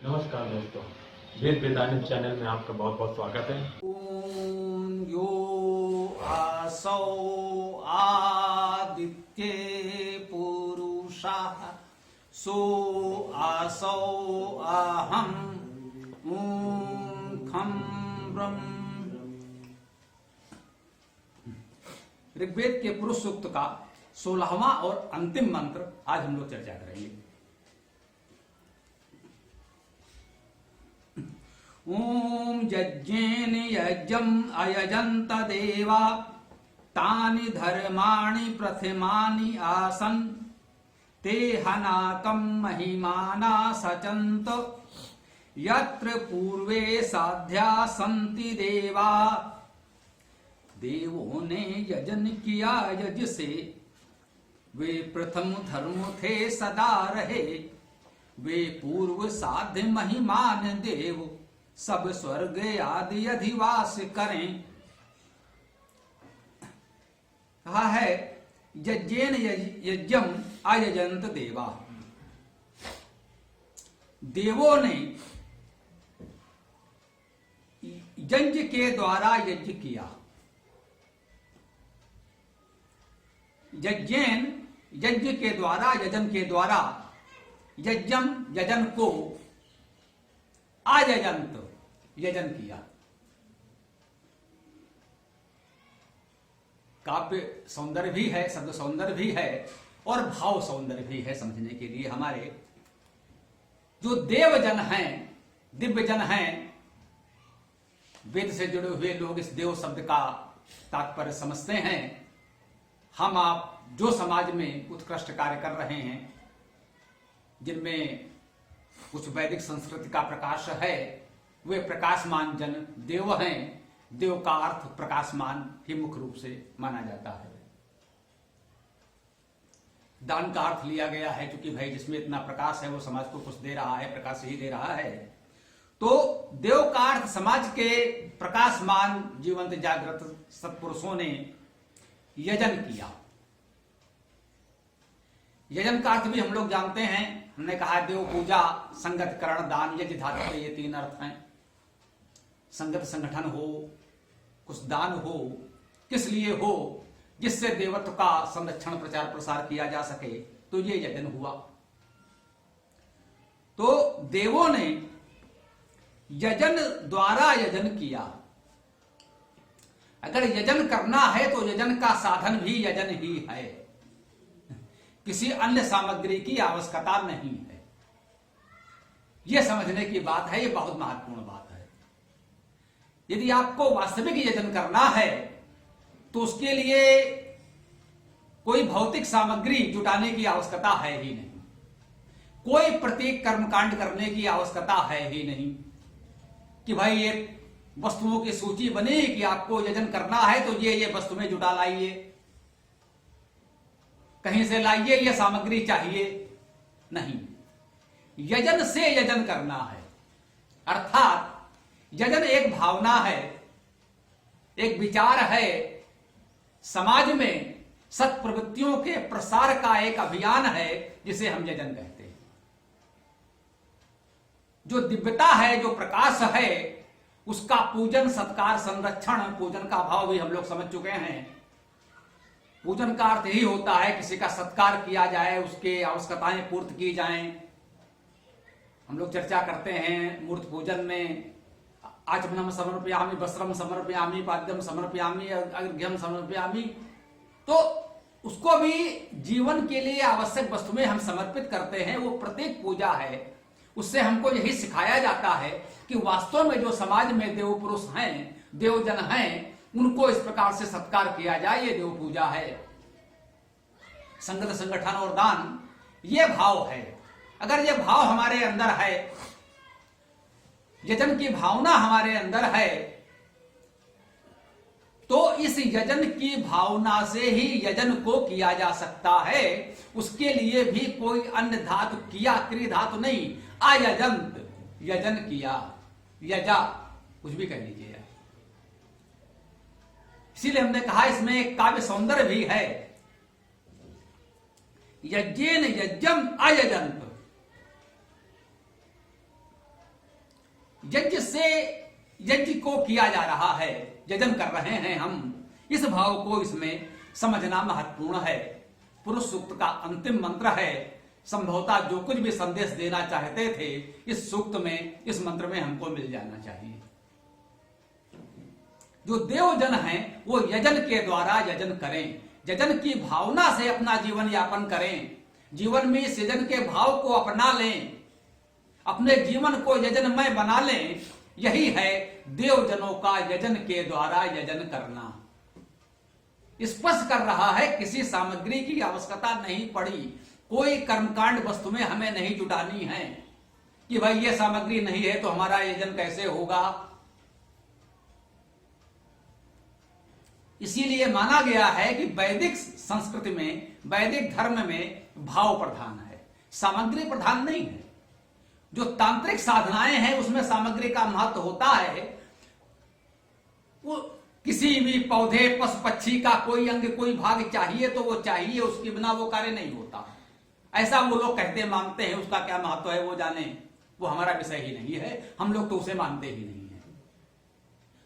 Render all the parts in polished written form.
नमस्कार दोस्तों, वेद वेदांत चैनल में आपका बहुत बहुत स्वागत है। ओम यो आसौ आदित्ये पुरुषः सो आसौ अहम् ओम खं ब्रह्म। ऋग्वेद के पुरुष सूक्त का 16वां और अंतिम मंत्र आज हम लोग चर्चा करेंगे। ओम यज्ञेन यज्ञम् अयजन्त देवा तानि धर्माणि प्रथमानि आसन् ते हनाकं महिमाना सचन्त यत्र पूर्वे साध्या सन्ति देवा। देवों ने यजन किया यज से, वे प्रथम धर्म थे सदा रहे। वे पूर्व साध्य महिमान देव, सब स्वर्ग आदि अधिवास करें। कहा है यज्ञेन यज्ञम अयजंत देवा। देवों ने यज्ञ के द्वारा यज्ञ किया। यज्ञेन यज्ञ के द्वारा, यजन के द्वारा, यज्ञम यजन को, अयजंत यजन किया। काव्य सौंदर्य भी है, शब्द सौंदर्य भी है और भाव सौंदर्य भी है। समझने के लिए हमारे जो देवजन हैं, दिव्यजन हैं, वेद से जुड़े हुए लोग इस देव शब्द का तात्पर्य समझते हैं। हम आप जो समाज में उत्कृष्ट कार्य कर रहे हैं, जिनमें कुछ वैदिक संस्कृति का प्रकाश है, वे प्रकाशमान जन देव हैं। देव का अर्थ प्रकाशमान ही मुख्य रूप से माना जाता है। दान का अर्थ लिया गया है, क्योंकि भाई जिसमें इतना प्रकाश है वो समाज को कुछ दे रहा है, प्रकाश ही दे रहा है। तो देव का अर्थ समाज के प्रकाशमान जीवंत जागृत सत्पुरुषों ने यजन किया। यजन का अर्थ भी हम लोग जानते हैं। हमने कहा देव पूजा, संगत, करण, दान, यज्ञ, धातु के ये तीन अर्थ हैं। संगत संगठन हो, कुछ दान हो, किस लिए हो? जिससे देवत्व का संरक्षण, प्रचार, प्रसार किया जा सके, तो ये यजन हुआ। तो देवों ने यजन द्वारा यजन किया। अगर यजन करना है तो यजन का साधन भी यजन ही है, किसी अन्य सामग्री की आवश्यकता नहीं है। यह समझने की बात है, यह बहुत महत्वपूर्ण बात है। यदि आपको वास्तविक यजन करना है तो उसके लिए कोई भौतिक सामग्री जुटाने की आवश्यकता है ही नहीं, कोई प्रतीक कर्मकांड करने की आवश्यकता है ही नहीं कि भाई ये वस्तुओं की सूची बने कि आपको यजन करना है तो ये वस्तुएं जुटा लाइए, कहीं से लाइए, ये सामग्री चाहिए। नहीं, यजन से यजन करना है। अर्थात यजन एक भावना है, एक विचार है, समाज में सत्प्रवृत्तियों के प्रसार का एक अभियान है, जिसे हम यजन कहते हैं। जो दिव्यता है, जो प्रकाश है, उसका पूजन, सत्कार, संरक्षण, पूजन का भाव भी हम लोग समझ चुके हैं। पूजन का अर्थ यही होता है किसी का सत्कार किया जाए, उसके आवश्यकताएं पूर्ति की जाएं। हम लोग चर्चा करते हैं मूर्त पूजन में आचमनम समर्पयामि, वस्त्रम समर्पयामि, पाद्यम समर्पयामि, अर्घ्यम समर्पयामि। तो उसको भी जीवन के लिए आवश्यक वस्तुएं हम समर्पित करते हैं। वो प्रत्येक पूजा है। उससे हमको यही सिखाया जाता है कि वास्तव में जो समाज में देव पुरुष हैं, देवजन हैं, उनको इस प्रकार से सत्कार किया जाए। ये देव पूजा है। संगत, संगठन और दान, ये भाव है। अगर ये भाव हमारे अंदर है, यजन की भावना हमारे अंदर है, तो इस यजन की भावना से ही यजन को किया जा सकता है। उसके लिए भी कोई अन्य धातु किया, क्रिया धातु नहीं। अयजंत, यजन किया, यजा, कुछ भी कह लीजिए। इसीलिए हमने कहा इसमें एक काव्य सौंदर्य भी है। यज्ञेन यज्ञम अयजंत, यज्ञ को किया जा रहा है, यजन कर रहे हैं हम, इस भाव को इसमें समझना महत्वपूर्ण है। पुरुष सूक्त का अंतिम मंत्र है। संभवतः जो कुछ भी संदेश देना चाहते थे इस सूक्त में, इस मंत्र में हमको मिल जाना चाहिए। जो देवजन हैं वो यजन के द्वारा यजन करें, यजन की भावना से अपना जीवन यापन करें, जीवन में इस यजन के भाव को अपना लें, अपने जीवन को यजनमय बना लें। यही है देवजनों का यजन के द्वारा यजन करना। स्पष्ट कर रहा है किसी सामग्री की आवश्यकता नहीं पड़ी, कोई कर्मकांड वस्तु में हमें नहीं जुटानी है कि भाई ये सामग्री नहीं है तो हमारा यजन कैसे होगा। इसीलिए माना गया है कि वैदिक संस्कृति में, वैदिक धर्म में भाव प्रधान है, सामग्री प्रधान नहीं है। जो तांत्रिक साधनाएं हैं उसमें सामग्री का महत्व होता है। वो किसी भी पौधे, पशु पक्षी का कोई अंग, कोई भाग चाहिए तो वो चाहिए, उसके बिना वो कार्य नहीं होता। ऐसा वो लोग कहते मानते हैं, उसका क्या महत्व है वो जाने, वो हमारा विषय ही नहीं है, हम लोग तो उसे मानते ही नहीं है।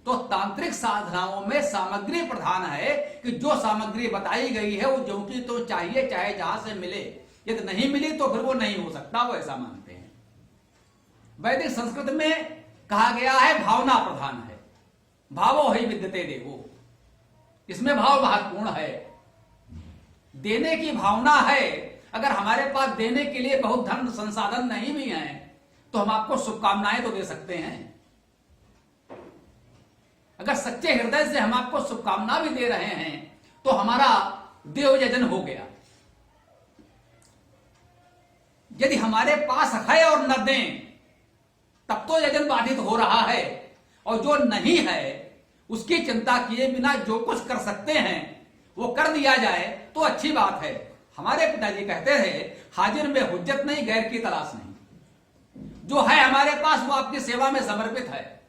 तो तांत्रिक साधनाओं में सामग्री प्रधान है कि जो सामग्री बताई गई है वो जो की तो चाहिए, चाहे जहां से मिले। यदि नहीं मिली तो फिर वो नहीं हो सकता, वो ऐसा मानते हैं। वैदिक संस्कृत में कहा गया है भावना प्रधान है, भावो ही विद्यते देवो, इसमें भाव महत्वपूर्ण है। देने की भावना है। अगर हमारे पास देने के लिए बहुत धन संसाधन नहीं भी है तो हम आपको शुभकामनाएं तो दे सकते हैं। अगर सच्चे हृदय से हम आपको शुभकामना भी दे रहे हैं तो हमारा देव यजन हो गया। यदि हमारे पास है और न दें तब तो यजन बाधित हो रहा है, और जो नहीं है उसकी चिंता किए बिना जो कुछ कर सकते हैं वो कर दिया जाए तो अच्छी बात है। हमारे पिताजी कहते थे हाजिर में हुज्जत नहीं, गैर की तलाश नहीं। जो है हमारे पास वो आपकी सेवा में समर्पित है,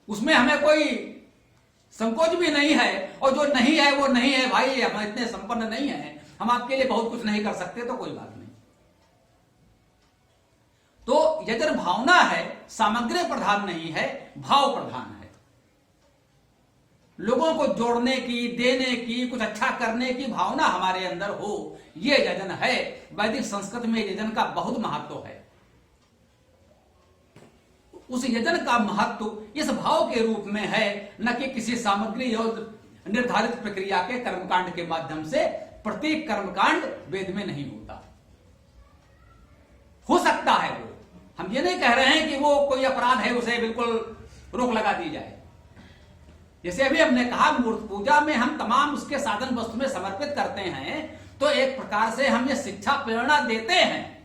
उसमें हमें कोई संकोच भी नहीं है, और जो नहीं है वो नहीं है। भाई हम इतने संपन्न नहीं है, हम आपके लिए बहुत कुछ नहीं कर सकते तो कोई बात नहीं। तो यजन भावना है, सामग्री प्रधान नहीं है, भाव प्रधान है। लोगों को जोड़ने की, देने की, कुछ अच्छा करने की भावना हमारे अंदर हो, यह यजन है। वैदिक संस्कृति में यजन का बहुत महत्व है। उस यजन का महत्व इस भाव के रूप में है, न कि किसी सामग्री और निर्धारित प्रक्रिया के कर्मकांड के माध्यम से। प्रत्येक कर्मकांड वेद में नहीं होता। हो सकता है वो, हम ये नहीं कह रहे हैं कि वो कोई अपराध है, उसे बिल्कुल रोक लगा दी जाए। जैसे अभी हमने कहा मूर्ति पूजा में हम तमाम उसके साधन वस्तु में समर्पित करते हैं, तो एक प्रकार से हम ये शिक्षा प्रेरणा देते हैं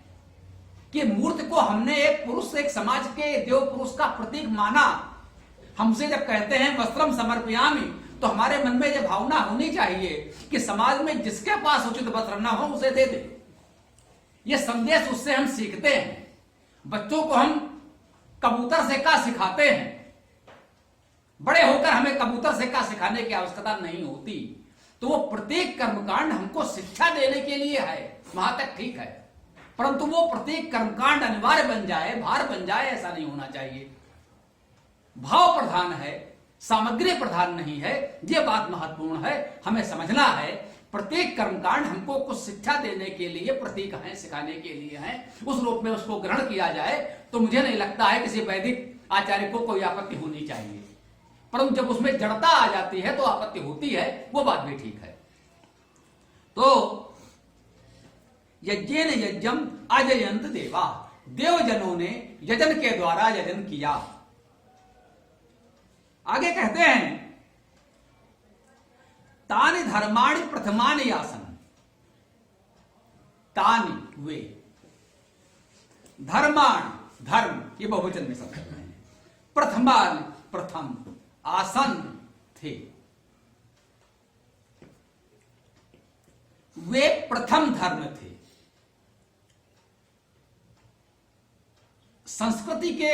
कि मूर्ति को हमने एक पुरुष, एक समाज के देव पुरुष का प्रतीक माना। हमसे जब कहते हैं वस्त्रम समर्पयामि, तो हमारे मन में यह भावना होनी चाहिए कि समाज में जिसके पास उचित वस्त्र न हो उसे दे दे। यह संदेश उससे हम सीखते हैं। बच्चों को हम कबूतर से का सिखाते हैं, बड़े होकर हमें कबूतर से का सिखाने की आवश्यकता नहीं होती। तो वो प्रत्येक कर्मकांड हमको शिक्षा देने के लिए है, वहां तक ठीक है, परंतु वो प्रत्येक कर्मकांड अनिवार्य बन जाए, भार बन जाए, ऐसा नहीं होना चाहिए। भाव प्रधान है, सामग्री प्रधान नहीं है। ये बात महत्वपूर्ण है, हमें समझना है। प्रत्येक कर्मकांड हमको कुछ शिक्षा देने के लिए प्रतीक हैं, सिखाने के लिए हैं। उस रूप में उसको ग्रहण किया जाए तो मुझे नहीं लगता है किसी वैदिक आचार्य को कोई आपत्ति होनी चाहिए। परंतु जब उसमें जड़ता आ जाती है तो आपत्ति होती है, वो बात भी ठीक है। तो यज्ञेन यज्ञम अजयंत देवा, देवजनों ने यजन के द्वारा यजन किया। आगे कहते हैं तानि धर्माणि प्रथमानि आसन, तानि वे, धर्माण धर्म, ये बहुवचन में शब्द है, प्रथमान प्रथम, आसन थे, वे प्रथम धर्म थे। संस्कृति के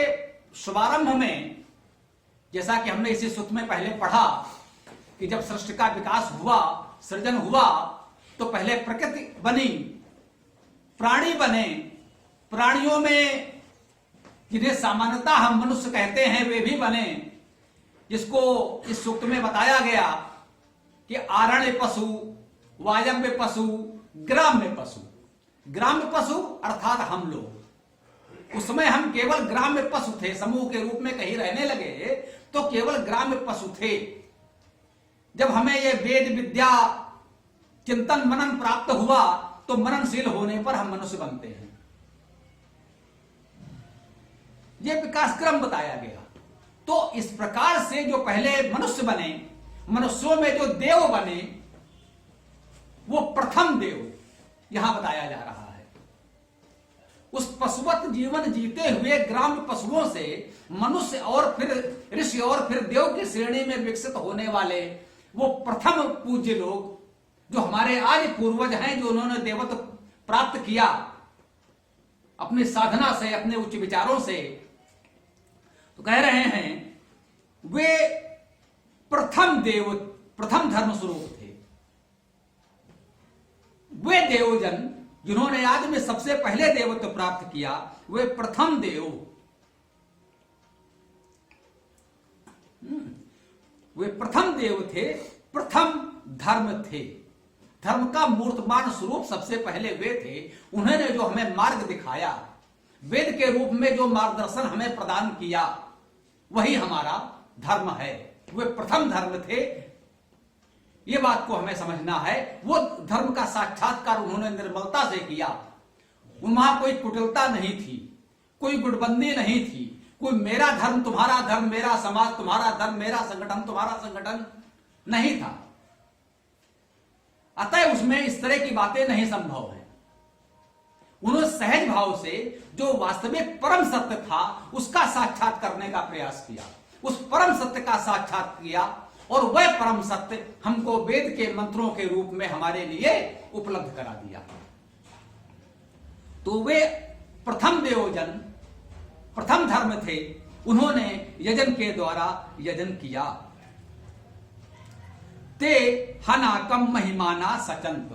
शुभारंभ में, जैसा कि हमने इसी सूत्र में पहले पढ़ा कि जब सृष्टि का विकास हुआ, सृजन हुआ, तो पहले प्रकृति बनी, प्राणी बने, प्राणियों में जिन्हें सामान्यतः हम मनुष्य कहते हैं वे भी बने, जिसको इस सूक्त में बताया गया कि आरण्य पशु, वायव्य पशु, ग्राम्य पशु। ग्राम्य पशु अर्थात हम लोग। उस समय हम केवल ग्राम्य पशु थे, समूह के रूप में कहीं रहने लगे तो केवल ग्राम्य पशु थे। जब हमें यह वेद विद्या चिंतन मनन प्राप्त हुआ तो मननशील होने पर हम मनुष्य बनते हैं। यह विकास क्रम बताया गया। तो इस प्रकार से जो पहले मनुष्य बने, मनुष्यों में जो देव बने, वो प्रथम देव यहां बताया जा रहा है। उस पशुवत जीवन जीते हुए ग्राम्य पशुओं से मनुष्य और फिर ऋषि और फिर देव की श्रेणी में विकसित होने वाले वो प्रथम पूज्य लोग जो हमारे आदि पूर्वज हैं, जो उन्होंने देवत्व प्राप्त किया अपनी साधना से, अपने उच्च विचारों से, तो कह रहे हैं वे प्रथम देव, प्रथम धर्म स्वरूप थे। वे देवजन जिन्होंने आदि में सबसे पहले देवत्व प्राप्त किया, वे प्रथम देव, वे प्रथम देव थे, प्रथम धर्म थे। धर्म का मूर्तमान स्वरूप सबसे पहले वे थे। उन्होंने जो हमें मार्ग दिखाया, वेद के रूप में जो मार्गदर्शन हमें प्रदान किया, वही हमारा धर्म है। वे प्रथम धर्म थे। ये बात को हमें समझना है। वो धर्म का साक्षात्कार उन्होंने निर्मलता से किया। वहां कोई कुटिलता नहीं थी, कोई गुटबंदी नहीं थी, कोई मेरा धर्म तुम्हारा धर्म, मेरा समाज तुम्हारा धर्म, मेरा संगठन तुम्हारा संगठन नहीं था। अतः उसमें इस तरह की बातें नहीं संभव है। उन्होंने सहज भाव से जो वास्तविक परम सत्य था उसका साक्षात करने का प्रयास किया, उस परम सत्य का साक्षात किया, और वह परम सत्य हमको वेद के मंत्रों के रूप में हमारे लिए उपलब्ध करा दिया। तो वे प्रथम देवजन, प्रथम धर्म थे। उन्होंने यजन के द्वारा यजन किया। ते हनाकम महिमाना सचंत।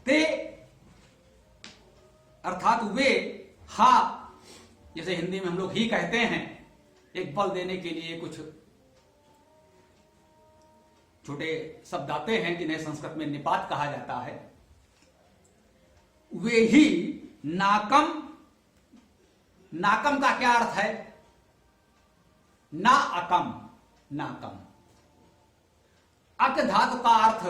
ते अर्थात वे, हा जैसे हिंदी में हम लोग ही कहते हैं, एक बल देने के लिए कुछ छोटे शब्द आते हैं जिन्हें संस्कृत में निपात कहा जाता है। वे ही नाकम। नाकम का क्या अर्थ है? ना अकम, नाकम। अक धातु का अर्थ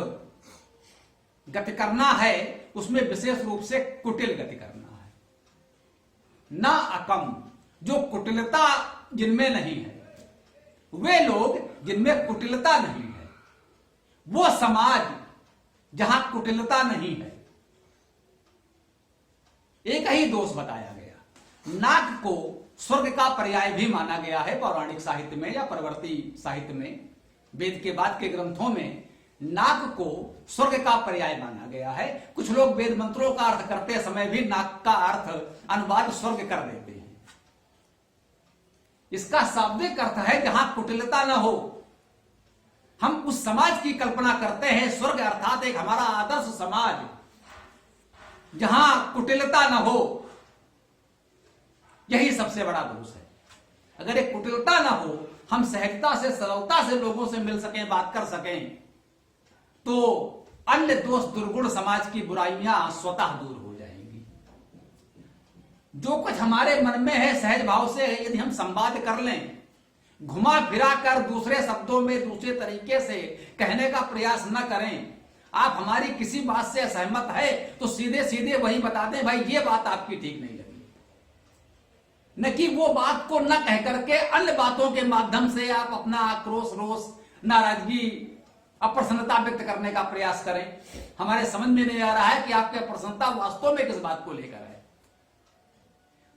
गति करना है, उसमें विशेष रूप से कुटिल गति करना है। ना अकम, जो कुटिलता जिनमें नहीं है, वे लोग जिनमें कुटिलता नहीं है, वो समाज जहां कुटिलता नहीं है। एक ही दोष बताया गया। नाक को स्वर्ग का पर्याय भी माना गया है पौराणिक साहित्य में या परवर्ती साहित्य में। वेद के बाद के ग्रंथों में नाक को स्वर्ग का पर्याय माना गया है। कुछ लोग वेद मंत्रों का अर्थ करते समय भी नाक का अर्थ अनुवाद स्वर्ग कर देते हैं। इसका शाब्दिक अर्थ है जहां कुटिलता न हो। हम उस समाज की कल्पना करते हैं, स्वर्ग अर्थात एक हमारा आदर्श समाज जहां कुटिलता न हो। यही सबसे बड़ा दोष है। अगर एक कुटिलता न हो, हम सहजता से, सरलता से लोगों से मिल सकें, बात कर सकें, तो अन्य दोष, दुर्गुण, समाज की बुराइयां स्वतः दूर हो जाएंगी। जो कुछ हमारे मन में है, सहज भाव से यदि हम संवाद कर लें, घुमा फिरा कर दूसरे शब्दों में दूसरे तरीके से कहने का प्रयास न करें। आप हमारी किसी बात से असहमत है तो सीधे सीधे वही बता दें, भाई ये बात आपकी ठीक नहीं लगी, न कि वो बात को न कह करके अन्य बातों के माध्यम से आप अपना आक्रोश, रोष, नाराजगी, अप्रसन्नता व्यक्त करने का प्रयास करें। हमारे समझ में नहीं आ रहा है कि आपकी अप्रसन्नता वास्तव में किस बात को लेकर है।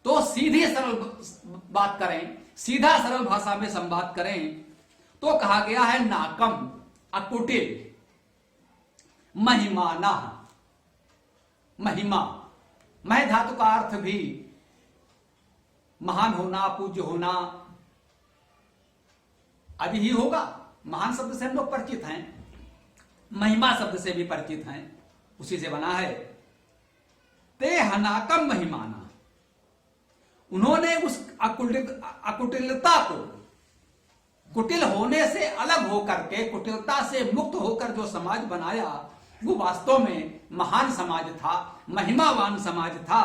तो सीधी सरल बात करें, सीधा सरल भाषा में संवाद करें। तो कहा गया है नाकम, अकुटिल, महिमाना। महिमा, मह धातु का अर्थ भी महान होना, पूज्य होना आदि ही होगा। महान शब्द से हम लोग परिचित हैं, महिमा शब्द से भी परिचित हैं, उसी से बना है। ते हनाकम महिमाना। उन्होंने उस अकुटिलता को, कुटिल होने से अलग होकर के, कुटिलता से मुक्त होकर जो समाज बनाया, वो वास्तव में महान समाज था, महिमावान समाज था।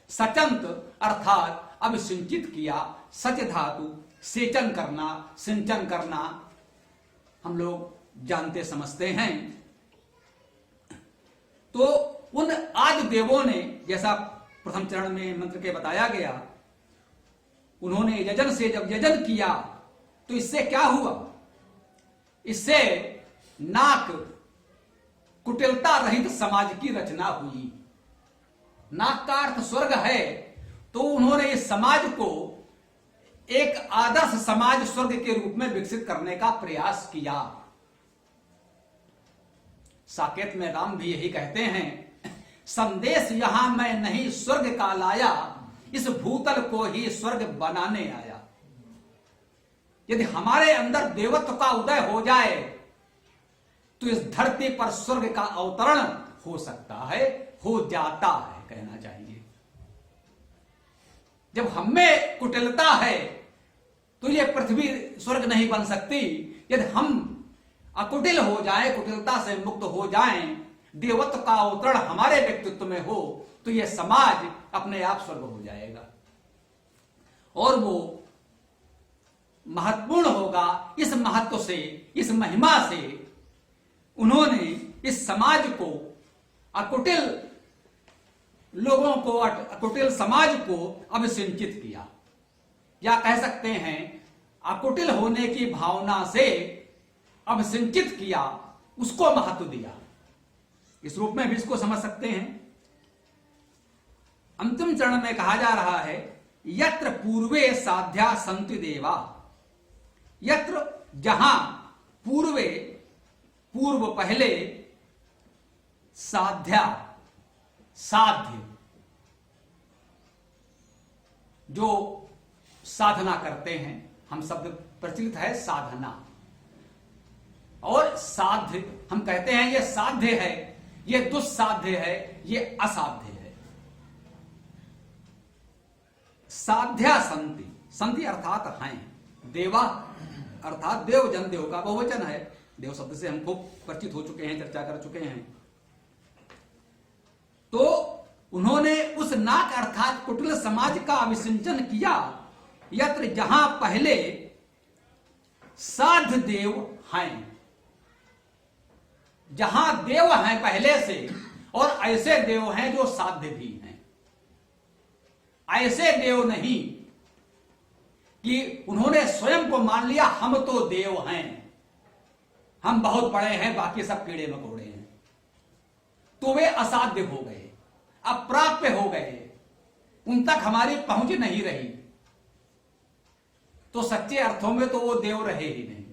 सचंत अर्थात अब सिंचित किया, सच धातु सेचन करना, सिंचन करना, हम लोग जानते समझते हैं। तो उन आदि देवों ने, जैसा प्रथम चरण में मंत्र के बताया गया, उन्होंने यजन से जब यजन किया तो इससे क्या हुआ? इससे नाक कुटिलता रहित समाज की रचना हुई। नाक का अर्थ स्वर्ग है, तो उन्होंने इस समाज को एक आदर्श समाज स्वर्ग के रूप में विकसित करने का प्रयास किया। साकेत में राम भी यही कहते हैं, संदेश यहां मैं नहीं स्वर्ग का लाया, इस भूतल को ही स्वर्ग बनाने आया। यदि हमारे अंदर देवत्व का उदय हो जाए तो इस धरती पर स्वर्ग का अवतरण हो सकता है, हो जाता है कहना चाहिए। जब हमें कुटिलता है तो ये पृथ्वी स्वर्ग नहीं बन सकती। यदि हम अकुटिल हो जाए, कुटिलता से मुक्त हो जाएं, देवत्व का अवतरण हमारे व्यक्तित्व में हो, तो यह समाज अपने आप स्वर्ग हो जाएगा और वो महत्वपूर्ण होगा। इस महत्व से, इस महिमा से उन्होंने इस समाज को, अकुटिल लोगों को, अकुटिल समाज को अभिसिंचित किया, या कह सकते हैं अकुटिल होने की भावना से अभिसिंचित किया, उसको महत्व दिया। इस रूप में भी इसको समझ सकते हैं। अंतिम चरण में कहा जा रहा है, यत्र पूर्वे साध्या संति देवा, यत्र जहां पूर्वे, पूर्व पहले, साध्या साध्य, जो साधना करते हैं, हम शब्द प्रचलित है साधना, और साध्य हम कहते हैं ये साध्य है, ये दुस्साध्य है, ये असाध्य है। साध्या संति, संति अर्थात हैं, देवा अर्थात देव, जन देव का बहुवचन है। देव शब्द से हम खूब परिचित हो चुके हैं, चर्चा कर चुके हैं। तो उन्होंने उस नाक अर्थात कुटिल समाज का अभिसिंचन किया, यत्र जहां पहले साध्य देव हैं, जहां देव हैं पहले से, और ऐसे देव हैं जो साध्य भी हैं। ऐसे देव नहीं कि उन्होंने स्वयं को मान लिया हम तो देव हैं, हम बहुत बड़े हैं, बाकी सब कीड़े मकोड़े हैं, तो वे असाध्य हो गए, अप्राप्य हो गए, उन तक हमारी पहुंच नहीं रही। तो सच्चे अर्थों में तो वो देव रहे ही नहीं।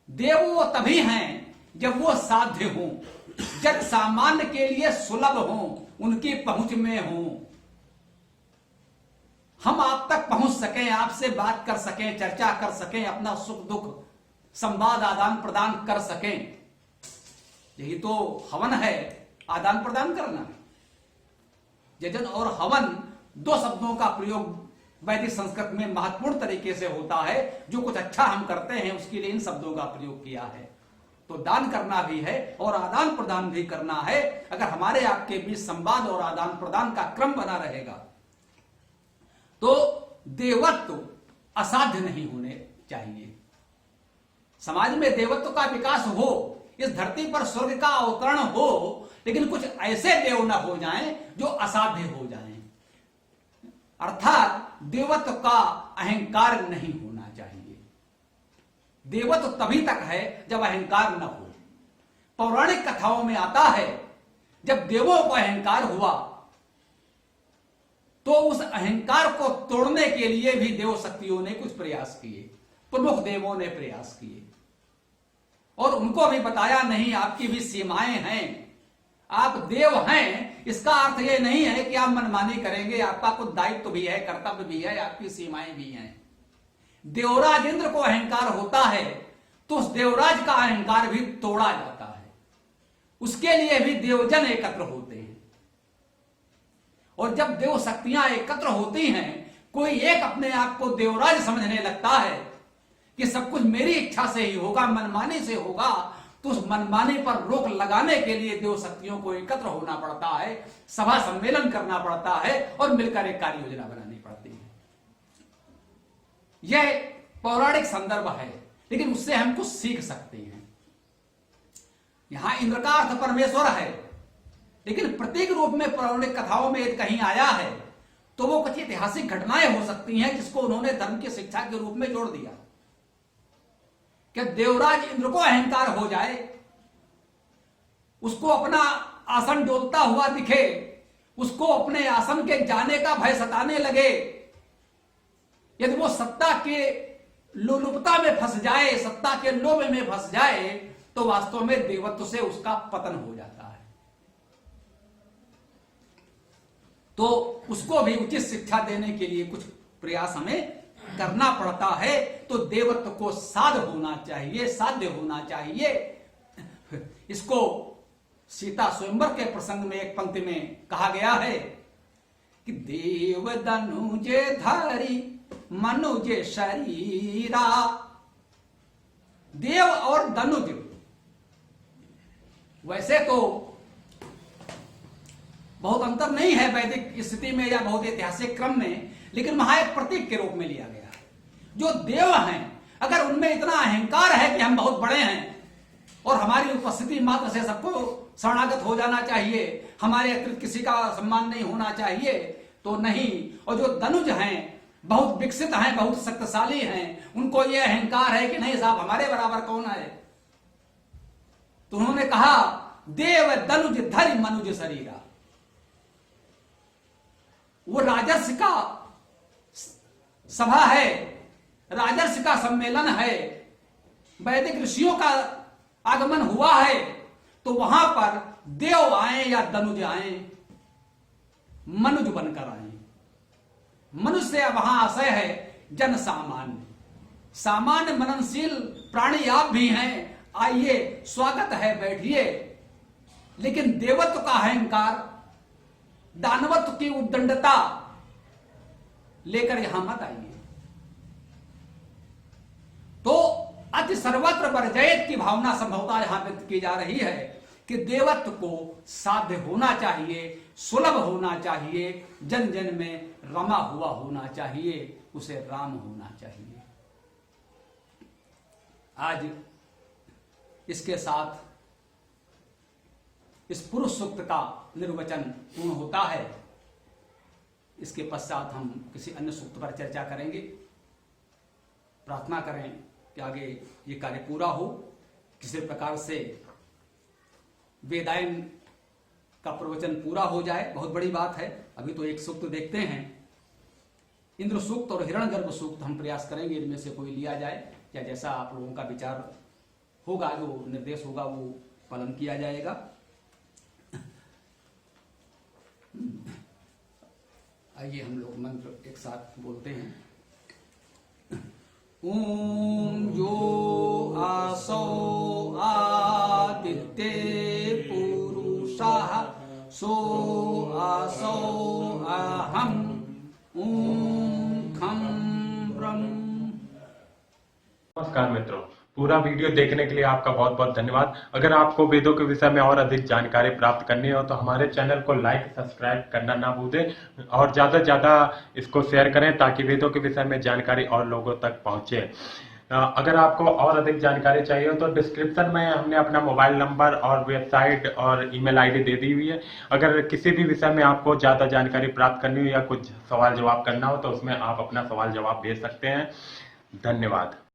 देव वो तभी हैं जब वो साध्य हों, जब सामान्य के लिए सुलभ हों, उनकी पहुंच में हों, हम आप तक पहुंच सकें, आपसे बात कर सकें, चर्चा कर सकें, अपना सुख दुख संवाद आदान प्रदान कर सकें। यही तो हवन है, आदान प्रदान करना। यजन और हवन दो शब्दों का प्रयोग वैदिक संस्कृत में महत्वपूर्ण तरीके से होता है। जो कुछ अच्छा हम करते हैं उसके लिए इन शब्दों का प्रयोग किया है। तो दान करना भी है और आदान प्रदान भी करना है। अगर हमारे आपके बीच संवाद और आदान प्रदान का क्रम बना रहेगा तो देवत्व असाध्य नहीं होने चाहिए। समाज में देवत्व का विकास हो, इस धरती पर स्वर्ग का अवतरण हो, लेकिन कुछ ऐसे देव न हो जाएं जो असाध्य हो जाएं। अर्थात देवत्व का अहंकार नहीं होना चाहिए। देवत्व तभी तक है जब अहंकार न हो। पौराणिक कथाओं में आता है जब देवों को अहंकार हुआ तो उस अहंकार को तोड़ने के लिए भी देव शक्तियों ने कुछ प्रयास किए, प्रमुख देवों ने प्रयास किए, और उनको भी बताया नहीं आपकी भी सीमाएं हैं, आप देव हैं। इसका अर्थ यह नहीं है कि आप मनमानी करेंगे, आपका कुछ दायित्व भी है, कर्तव्य भी है, आपकी सीमाएं भी हैं। देवराज इंद्र को अहंकार होता है तो उस देवराज का अहंकार भी तोड़ा जाता है। उसके लिए भी देवजन एकत्र होते हैं और जब देव शक्तियां एकत्र होती हैं, कोई एक अपने आप को देवराज समझने लगता है कि सब कुछ मेरी इच्छा से ही होगा, मनमानी से होगा, तो उस मनमानी पर रोक लगाने के लिए देव शक्तियों को एकत्र होना पड़ता है, सभा सम्मेलन करना पड़ता है और मिलकर एक कार्य योजना बनानी पड़ती है। यह पौराणिक संदर्भ है, लेकिन उससे हम कुछ सीख सकते हैं। यहां इंद्र का अर्थ परमेश्वर है, लेकिन प्रतीक रूप में पौराणिक कथाओं में कहीं आया है तो वो कुछ ऐतिहासिक घटनाएं हो सकती हैं जिसको उन्होंने धर्म की शिक्षा के रूप में जोड़ दिया। कि देवराज इंद्र को अहंकार हो जाए, उसको अपना आसन डोलता हुआ दिखे, उसको अपने आसन के जाने का भय सताने लगे, यदि वो सत्ता के लोलुपता में फंस जाए, सत्ता के लोभ में फंस जाए, तो वास्तव में देवत्व से उसका पतन हो जाता है। तो उसको भी उचित शिक्षा देने के लिए कुछ प्रयास हमें करना पड़ता है। तो देवत्व को साध्य होना चाहिए, साध्य होना चाहिए। इसको सीता स्वयंवर के प्रसंग में एक पंक्ति में कहा गया है कि देव दनुजे धारी मनुज शरीरा। देव और दनुज वैसे तो बहुत अंतर नहीं है वैदिक स्थिति में या बहुत ऐतिहासिक क्रम में, लेकिन वहां एक प्रतीक के रूप में लिया गया है। जो देव हैं, अगर उनमें इतना अहंकार है कि हम बहुत बड़े हैं और हमारी उपस्थिति मात्र से सबको शरणागत हो जाना चाहिए, हमारे अतिरिक्त किसी का सम्मान नहीं होना चाहिए, तो नहीं। और जो दनुज हैं, बहुत विकसित हैं, बहुत शक्तिशाली हैं, उनको यह अहंकार है कि नहीं साहब हमारे बराबर कौन है। तो उन्होंने कहा देव दनुज धरि मनुज शरीरा। वो राजर्षि का सभा है, राजर्षि का सम्मेलन है, वैदिक ऋषियों का आगमन हुआ है, तो वहां पर देव आए या दनुज आए, मनुज बनकर आए। मनुष्य वहां आशय है जन सामान्य, सामान्य मननशील प्राणी आप भी हैं, आइए स्वागत है, बैठिए। लेकिन देवत्व का अहंकार, दानवत्व की उद्दंडता लेकर यहां मत आइए। तो अति सर्वत्र वर्जयत की भावना संभवतः यहां व्यक्त की जा रही है कि देवत्व को साध्य होना चाहिए, सुलभ होना चाहिए, जन जन में रमा हुआ होना चाहिए, उसे राम होना चाहिए। आज इसके साथ इस पुरुष सूक्त का निर्वचन पूर्ण होता है। इसके पश्चात हम किसी अन्य सूक्त पर चर्चा करेंगे। प्रार्थना करें कि आगे ये कार्य पूरा हो, किसी प्रकार से वेदायन का प्रवचन पूरा हो जाए, बहुत बड़ी बात है। अभी तो एक सूक्त देखते हैं, इंद्र सूक्त और हिरण्यगर्भ सूक्त हम प्रयास करेंगे इनमें से कोई लिया जाए, या जैसा आप लोगों का विचार होगा, जो निर्देश होगा वो पालन किया जाएगा। आइए हम लोग मंत्र एक साथ बोलते हैं। ओम यो आसो आदित्य पुरुषः सो आसो अहम ओम खम ब्रह्म। नमस्कार मित्रों, पूरा वीडियो देखने के लिए आपका बहुत बहुत धन्यवाद। अगर आपको वेदों के विषय में और अधिक जानकारी प्राप्त करनी हो तो हमारे चैनल को लाइक सब्सक्राइब करना ना भूलें और ज़्यादा से ज़्यादा इसको शेयर करें ताकि वेदों के विषय में जानकारी और लोगों तक पहुंचे। अगर आपको और अधिक जानकारी चाहिए हो तो डिस्क्रिप्शन में हमने अपना मोबाइल नंबर और वेबसाइट और ईमेल आईडी दे दी हुई है। अगर किसी भी विषय में आपको ज़्यादा जानकारी प्राप्त करनी हो या कुछ सवाल जवाब करना हो तो उसमें आप अपना सवाल जवाब भेज सकते हैं। धन्यवाद।